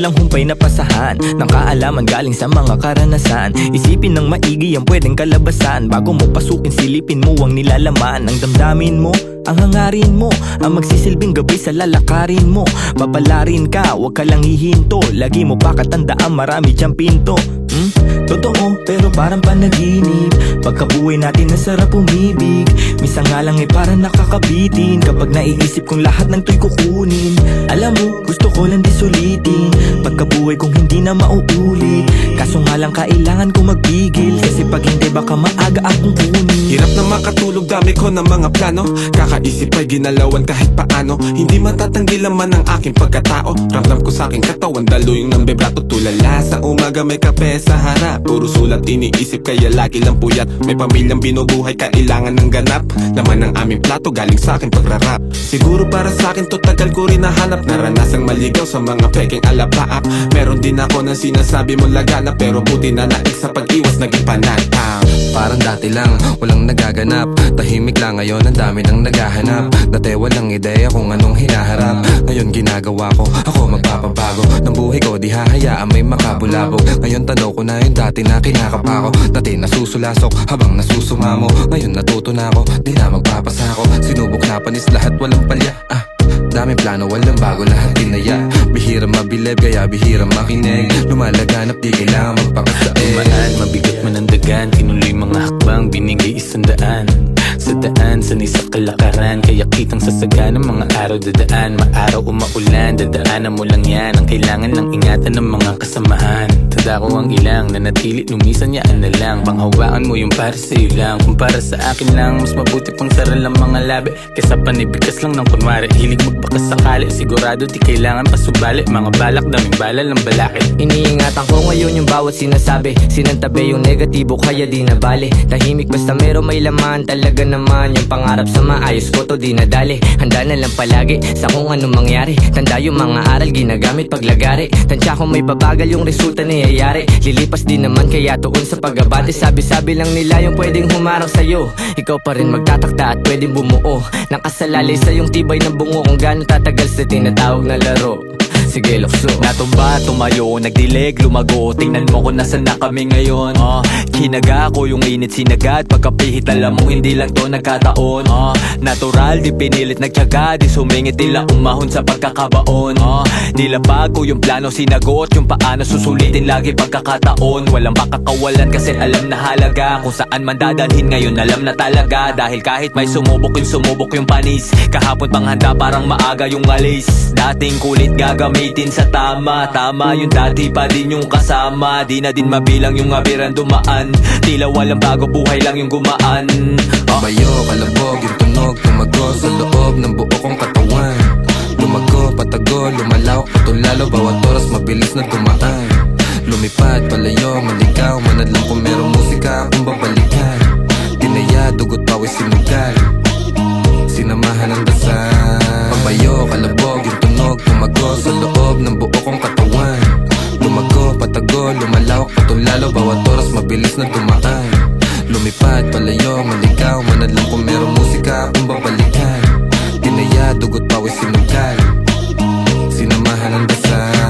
walang humpay na pasahan ng kaalaman galing sa mga karanasan. Isipin ng maigi ang pwedeng kalabasan. Bago mo pasukin, silipin mo ang nilalaman. Ang damdamin mo, ang hangarin mo, ang magsisilbing gabay sa lalakarin mo. Papalarin ka, wag ka lang hihinto. Lagi mo pa katandaan, marami diyang pinto. Totoo, pero parang panaginip. Pagkabuhay natin na sarap umibig. Minsan nga lang parang nakakabitin kapag naiisip kong lahat ng to'y kukunin. Alam mo, gusto ko lang di sulitin pagkabuhay kong hindi na mauulit. Kaso nga lang kailangan ko magpigil, kasi pag hindi baka maaga akong kunin. Hirap na makatulog, dami ko ng mga plano. Kakaisip ay ginalawan kahit paano. Hindi matatanggi laman ang aking pagkatao. Ramdam ko sa aking katawan, daluyong ng bebrato. Tulala sa umaga, may kape sa harap. Puro sulat iniisip, kaya lagi lang puyat. May pamilyang binubuhay, kailangan ng ganap. Laman ng aming plato, galing sa aking pagrarap. Siguro para sa akin to, tagal ko rin nahanap. Naranasang maligaw sa mga peking alapaap. Meron din ako ng sinasabi mo laganap, pero buti na naig sa pag-iwas naging panatang. Parang dati lang, walang nagaganap. Tahimik lang, ngayon ang dami nang naghahanap. Dati walang ideya kung anong hinaharap. Ngayon ginagawa ko, ako magpapabago ng buhay ko, di hahayaan may makabulabog. Ngayon tanaw ko na yung dati na kinakapa ko. Dati nasusulasok habang nasusumamo. Ngayon natuto na ako, di na magpapasako. Sinubok na panis lahat, walang palya. Daming plano, walang bago, lahat tinaya. Bihira mabilib, kaya bihira makinig. Lumalaganap, di kailangan magpakasain. Tumaan, mabigat man ang dagan. Tinuloy mga hakbang, binigay 100. Sa daan, sanay sa kalakaran. Kaya kitang sasagan ng mga araw dadaan. Maaraw o maulan, dadaanan mo lang yan. Ang kailangan lang ingatan ng mga kasamaan. Tanda ko ang ilang, nanatili, lumisan yaan na lang. Panghawakan mo yung para sa'yo lang. Kung para sa akin lang, mas mabuti pang saral ang mga labi kesa panibigas lang ng kunwari. Hilig magbakas sakali, sigurado di kailangan pasubali. Mga balak, daming bala ng balakid. Iniingatan ko ngayon yung bawat sinasabi. Sinantabi yung negatibo, kaya di na bali. Tahimik basta meron may laman. Talaga naman yung pangarap sa maayos ko, to di nadali. Handa na lang palagi sa kung anong mangyari. Tanda yung mga aral ginagamit paglagari. Tansya kung may babagal yung resulta niyayari. Lilipas din naman kaya tuon sa pag-abante. Sabi-sabi lang nila yung pwedeng humarang sa'yo. Ikaw pa rin magtatakda at pwedeng bumuo. Nakasalalay sa yung tibay ng bungo. Kung gano'ng tatagal sa tinatawag na laro. Sige, lukso. Natumba, tumayo, nagdilig, lumago. Tingnan mo kung nasan na kami ngayon. Kinaga ko yung init sinagad. Pagkapihit alam mo hindi lang to nagkataon. Natural, di pinilit nagtyaga. Di sumingit, tila umahon sa pagkakabaon. Nilabag ko yung plano, sinagot yung paano susulitin lagi pagkakataon. Walang makakawalan kasi alam na halaga. Kung saan man dadalhin ngayon alam na talaga. Dahil kahit may sumubok yung panis. Kahapon panghanda parang maaga yung alis. Dating kulit gagamitin sa tama. Tama yung dati pa din yung kasama. Di na din mabilang yung abiran dumaan. Tila walang bago, buhay lang yung gumaan. Bayo, kalabog, yung tunog, tumago sa loob ng buo kong katawan. Lumago, patago, lumalaw, patulalo. Bawat oras mabilis na tumaan. Lumipad, palayo, maligaw. Manadlang kung merong musika akong babalikan. Tinaya, dugot, pawis, sinugal. Sinamahan ng dasal. Pabayo, kalabog, yung tunog, tumago sa loob ng buo kong katawan. Lumago, patago, lumalaw, patulalo. Bawat oras mabilis na tumaan. Lumipad, palayo, maligaw. Manadlang kung merong musika akong babalikan. Tinaya, dugot, pawis, sinugal. Sinamahan ng dasal.